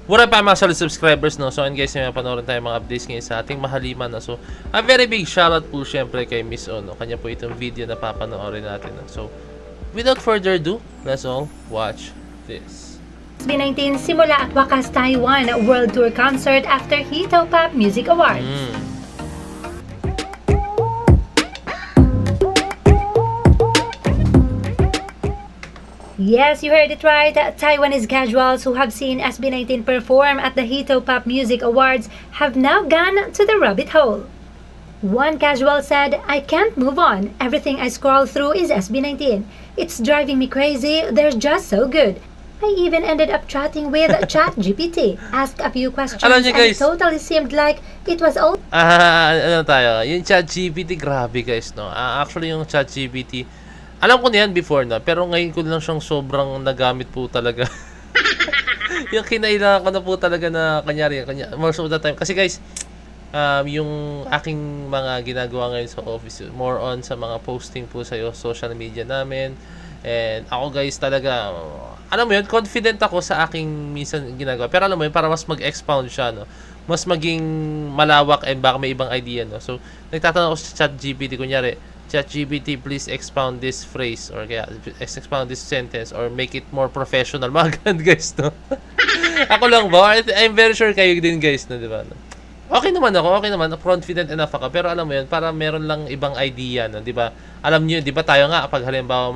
What up mga solid subscribers, no? So, and guys, may panoorin tayo mga updates ngayon sa ating mahaliman, no? So, a very big shoutout po syempre kay Miss O, no? Kanya po itong video na papanoorin natin, no? So, without further ado, let's all watch this. SB19 simula at wakas Taiwan World Tour Concert after Hito Pop Music Awards. Yes, you heard it right. Taiwanese casuals who have seen SB19 perform at the Hito Pop Music Awards have now gone to the rabbit hole. One casual said, "I can't move on. Everything I scroll through is SB19. It's driving me crazy. They're just so good. I even ended up chatting with ChatGPT, asked a few questions, Alam niyo, and it guys, totally seemed like it was all..." Ano tayo? Yung ChatGPT, grabe guys, no? Actually, yung ChatGPT, alam ko na yan before na, pero ngayon ko lang siyang sobrang nagamit po talaga. Yung kinailangan ko na po talaga na kanyari, most of the time. Kasi guys, yung aking mga ginagawa ngayon sa office, more on sa mga posting po sa social media namin. And ako guys talaga, alam mo yun, confident ako sa aking minsan ginagawa. Pero alam mo yun, para mas mag-expound siya, no? Mas maging malawak and baka may ibang idea, no? So, nagtatanong ako sa ChatGPT, kunyari, ChatGPT, please expound this phrase or kaya expound this sentence or make it more professional. Mga ganun guys, no? Ako lang ba? I'm very sure kayo din guys, no? Diba? Okay naman ako, confident enough ako. Pero alam mo yun, para meron lang ibang idea, no? Diba? Alam nyo, diba tayo nga, pag halimbawa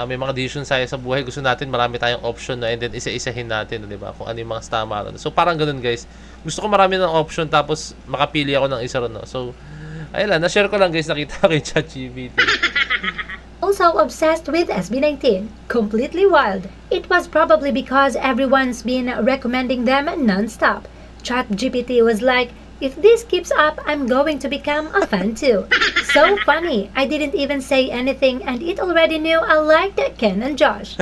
may mga decisions tayo sa buhay, gusto natin marami tayong option, no? And then isa-isahin natin, no? Diba? Kung ano yung mga tama. So parang ganun guys. Gusto ko marami ng option tapos makapili ako ng isa ron, no? So, ayun lang, na-share ko lang guys, nakita ko yung ChatGPT. Also obsessed with SB19. Completely wild. It was probably because everyone's been recommending them non-stop. ChatGPT was like, "If this keeps up, I'm going to become a fan too." So funny. I didn't even say anything and it already knew I liked Ken and Josh.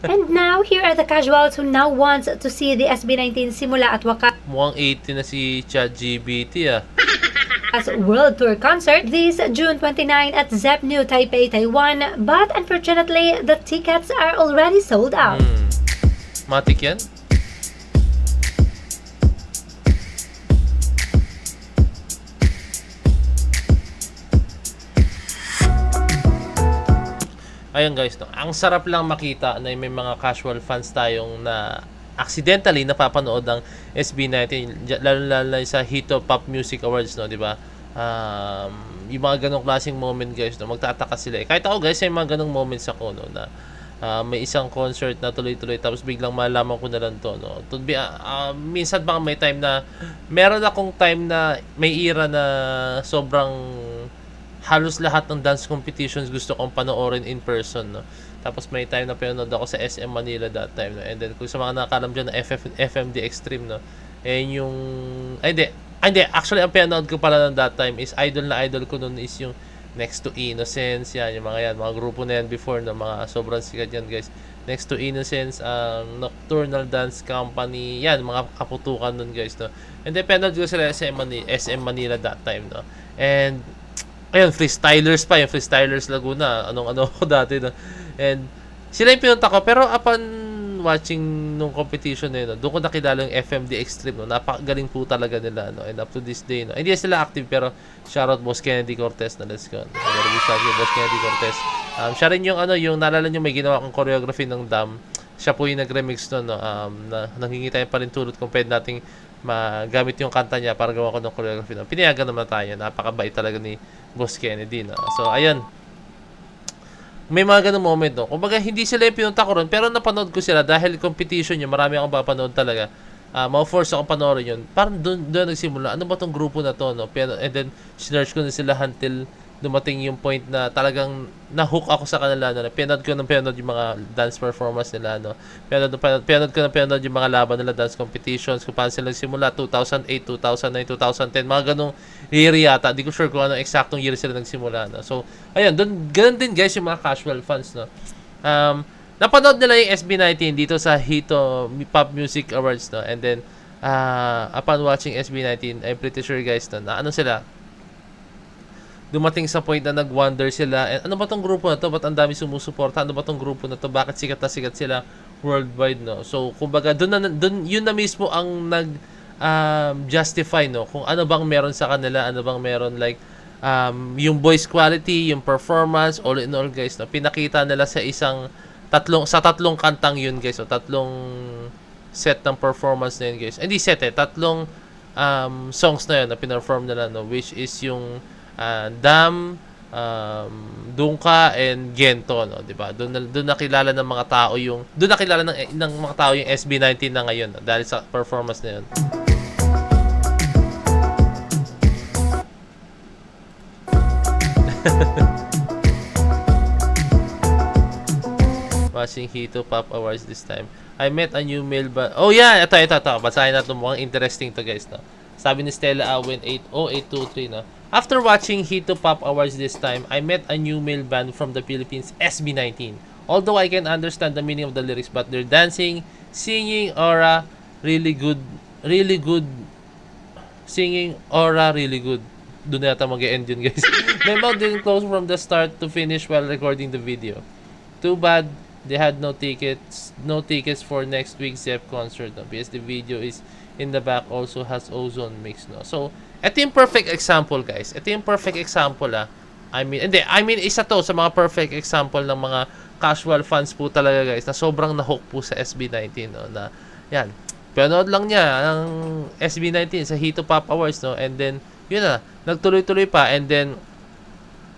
And now, here are the casuals who now want to see the SB19 simula at wakas Mukhang 80 na si ChatGPT, ah. as World Tour Concert this June 29 at Zepp New Taipei, Taiwan. But unfortunately, the tickets are already sold out. Matik yan? Ayun guys, no? Ang sarap lang makita na may mga casual fans tayong na accidentally napapanood ng SB19, lalo sa Hito Pop Music Awards, no, di ba? Yung mga ganong klaseng moment guys, no, magtataka sila. Kahit ako guys, may mga ganong moments ako, no, na may isang concert na tuloy-tuloy tapos biglang malaman ko na lang to, no. Minsan baka may time na meron akong time na may era na sobrang halos lahat ng dance competitions gusto kong panoorin in person, no. Tapos may time na pinanood ako sa SM Manila that time, no. And then kung sa mga nakakalam dyan na FMD Extreme, no. And yung hindi, actually ang pinanood ko pala ng that time is idol ko noon is yung Next to Innocence, yan, yung mga grupo na yan before, no, mga sobrang sikat yan guys. Next to Innocence, Nocturnal Dance Company, yan, mga kaputukan nun guys, no. And then pinanood ko sila SM Manila that time, no. And ayun, freestylers pa, yung Freestylers Laguna, anong ko dati, no. And sila yung pinunta ko, pero upon watching nung competition na yun, no, doon ko nakilala yung FMD Extreme, no. Napakagaling po talaga nila, no. And up to this day, no, hindi sila active, pero shoutout Boss Kennedy Cortez na, let's go. Boss Kennedy Cortez. Siya rin yung yung naalala nyo, may ginawa kong choreography ng Dam. Siya po yung nag-remix nun, no. Nangingitay pa rin tulot kung pwede nating magamit yung kanta niya para gawa ko ng choreography. No. Pinayagan naman tayo. Napakabait talaga ni Boss Kennedy, no. So, ayun. May mga ganung moment, no. Kumbaga, hindi sila yung pinunta ko ron, pero napanood ko sila dahil competition yun. Marami akong papanood talaga. Ma-force akong panoorin yun. Parang doon nagsimula. Ano ba tong grupo na to, no? And then, sinerch ko na sila until dumating yung point na talagang na-hook ako sa kanila, no. Pinanood yung mga dance performance nila, no. Pinanood yung mga laban nila, dance competitions, kung paano sila nagsimula, 2008, 2009, 2010, mga ganong year yata. Di ko sure kung anong eksaktong year sila nagsimula, no. So, ayun, ganun din guys yung mga casual fans, no. Napanood nila yung SB19 dito sa Hito Pop Music Awards, no. And then, upon watching SB19, I'm pretty sure guys, no, na ano sila, dumating sa point na nag-wonder sila, ano ba tong grupo na to? Ba't ang dami sumusuporta? Ano ba tong grupo na to? Bakit sikat na sikat sila? worldwide, no. So kumbaga doon yun na mismo ang justify, no, kung ano bang meron sa kanila, ano bang meron, like yung voice quality, yung performance, all in all, guys, no, pinakita nila sa tatlong kantang yun, guys, so tatlong set ng performance na yun, guys. Hindi set, tatlong songs na yun na pinerform nila, no, which is yung Dam, Dungka and Gento, no, 'di ba? Doon nakilala ng mga tao yung ng mga tao yung SB19 na ngayon, no, dahil sa performance na yun. Watching Hito Pop Awards this time. I met a new male oh yeah, ito. Basahin natin, mukhang interesting to, guys, no. Sabi ni Stella Awin 80823, no. After watching Hito Pop Awards this time, I met a new male band from the Philippines, SB19. Although I can understand the meaning of the lyrics, but their dancing, singing aura really good. Singing aura really good. Doon na yata mag-end yun, guys. My mouth didn't close from the start to finish while recording the video. Too bad they had no tickets for next week's ZEP concert, no? Because the video is in the back also has ozone mix, no. So ito yung perfect example, guys. Ito yung perfect example, I mean isa to sa mga perfect example ng mga casual fans po talaga, guys, na sobrang na-hook po sa SB19, no, na yan. Panood lang niya ang SB19 sa Hito Pop Awards, no, and then yun na, nagtuloy-tuloy pa, and then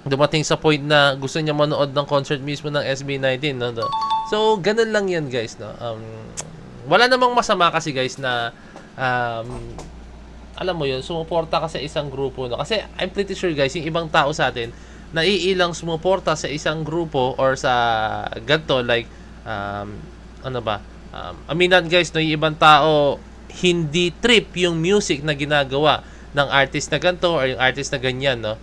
dumating sa point na gusto niya manood ng concert mismo ng SB19, no. So ganun lang yan, guys, no. Wala namang masama kasi, guys, na alam mo yun, sumuporta ka sa isang grupo, no? Kasi I'm pretty sure, guys, yung ibang tao sa atin, naiilang sumuporta sa isang grupo or sa ganito, like, aminan, guys, no, yung ibang tao, hindi trip yung music na ginagawa ng artist na ganito or yung artist na ganyan, no?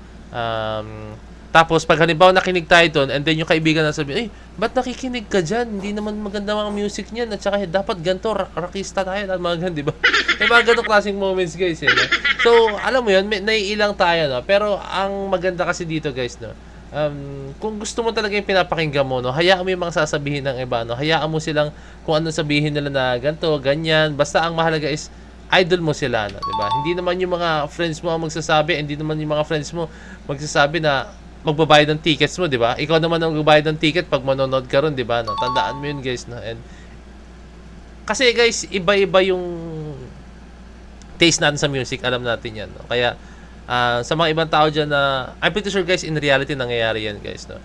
Tapos, pag halimbawa nakinig tayo doon, and then yung kaibigan na sabi, ba't nakikinig ka dyan? Hindi naman maganda mga music niyan. At saka, dapat ganito, rockista tayo. At mga ganun, di ba? May mga ganong klaseng moments, guys. No? So, alam mo yun, naiilang tayo, no? Pero, ang maganda kasi dito, guys, no? Kung gusto mo talaga yung pinapakinggan mo, no? Hayaan mo yung mga sasabihin ng iba, no? Hayaan mo silang kung ano sabihin nila na ganito, ganyan. Basta, ang mahalaga is, idol mo sila, no? Diba? Hindi naman yung mga friends mo ang magsasabi, hindi naman yung mga friends mo magsasabi na magbabayad ng tickets mo, 'di ba? Ikaw naman ang magbabayad ng ticket pag manonood ka ron, 'di ba? No, tandaan mo 'yun, guys, no. And kasi, guys, iba-iba yung taste natin sa music, alam natin 'yan, no. Kaya sa mga ibang tao diyan na I'm pretty sure, guys, in reality nangyayari 'yan, guys, no.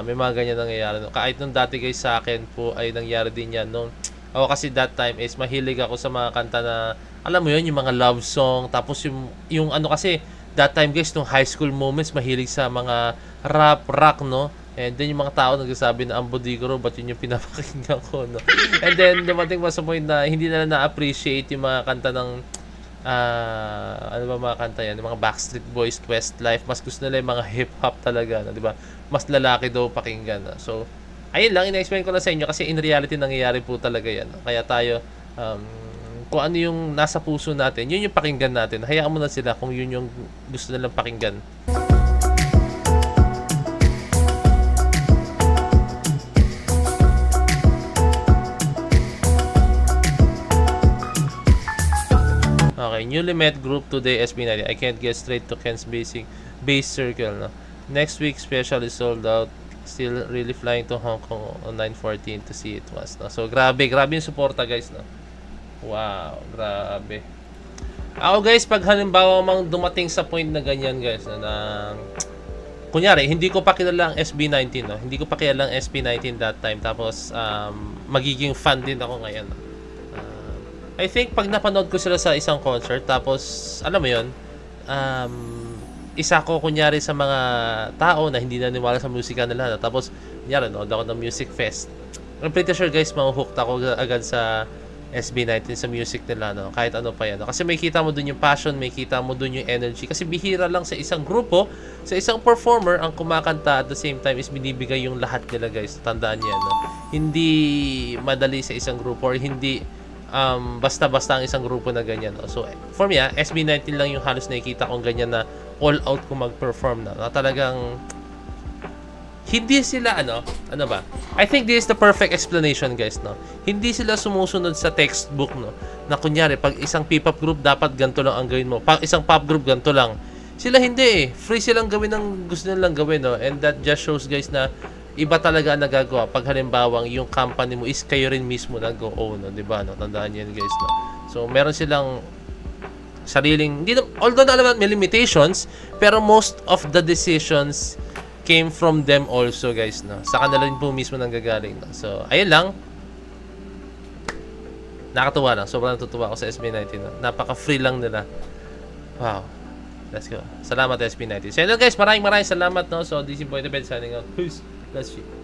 May mga ganyan nangyayari, no. Kahit nung dati, guys, sa akin po ay nangyari din 'yan nung ako kasi that time is mahilig ako sa mga kanta na alam mo 'yun, yung mga love song, tapos yung ano kasi that time, guys, nung high school moments, mahilig sa mga rock, no? And then, yung mga tao nagsasabi na ang Bodigoro, ba't yun yung pinapakinggan ko, no? And then, dumating pa sa point na hindi na na-appreciate yung mga kanta ng, ano ba mga kanta yan? Yung mga Backstreet Boys, Westlife. Mas gusto nila yung mga hip-hop talaga, no? Diba? Mas lalaki daw pakinggan, no? So, ayun lang, ina-explain ko na sa inyo kasi in reality, nangyayari po talaga yan, no? Kaya tayo, kung ano yung nasa puso natin, yun yung pakinggan natin. Hayaan mo na sila kung yun yung gusto nilang pakinggan. Okay, newly met group today, SB19. I can't get straight to Ken's base circle, no? Next week special is sold out. Still really flying to Hong Kong on 9/14 to see it once, no? So grabe yung suporta, guys, no? Wow, grabe. Ako, guys, pag halimbawa mang dumating sa point na ganyan, guys, na kunyari, hindi ko pa kilala ang SB19, no? Hindi ko pa kilala ang SB19 that time. Tapos, magiging fan din ako ngayon. I think, pag napanood ko sila sa isang concert, tapos, alam mo yun, isa ko, kunyari, sa mga tao na hindi naniwala sa musika nila. Tapos, kunyari, no, ako ng music fest. I'm pretty sure, guys, mahuhooked ako agad sa SB19 sa music nila, no? Kahit ano pa yan, no? Kasi may kita mo dun yung passion, may kita mo dun yung energy. Kasi bihira lang sa isang grupo, sa isang performer ang kumakanta at the same time is binibigay yung lahat nila, guys. Tandaan yan, no? Hindi madali sa isang grupo or hindi basta-basta ang isang grupo na ganyan, no? So for me, SB19 lang yung halos nakikita kong ganyan na all out kung mag-perform na talagang hindi sila ano ba? I think this is the perfect explanation, guys, no. Hindi sila sumusunod sa textbook, no. Na kunyari pag isang P-pop group dapat ganito lang ang gawin mo. Pag isang pop group ganito lang. Sila hindi eh. Free silang gawin ang gusto nilang gawin, no. And that just shows, guys, na iba talaga ang nagagawa pag halimbawang yung company mo is kayo rin mismo nag-own, no, 'di ba? No, tandaan niyo 'yan, guys, no. So, meron silang sariling, although na alam may limitations, pero most of the decisions came from them also, guys, no. Sa kanila rin po mismo nanggagaling, no. So, ayun lang. Nakatuwa lang. Sobrang natutuwa ako sa SB19, no. Napaka-free lang nila. Wow. Let's go. Salamat SB19. So, yun, guys, maraming salamat, no. So, this is Boy the Bed signing out. Peace. Bless you.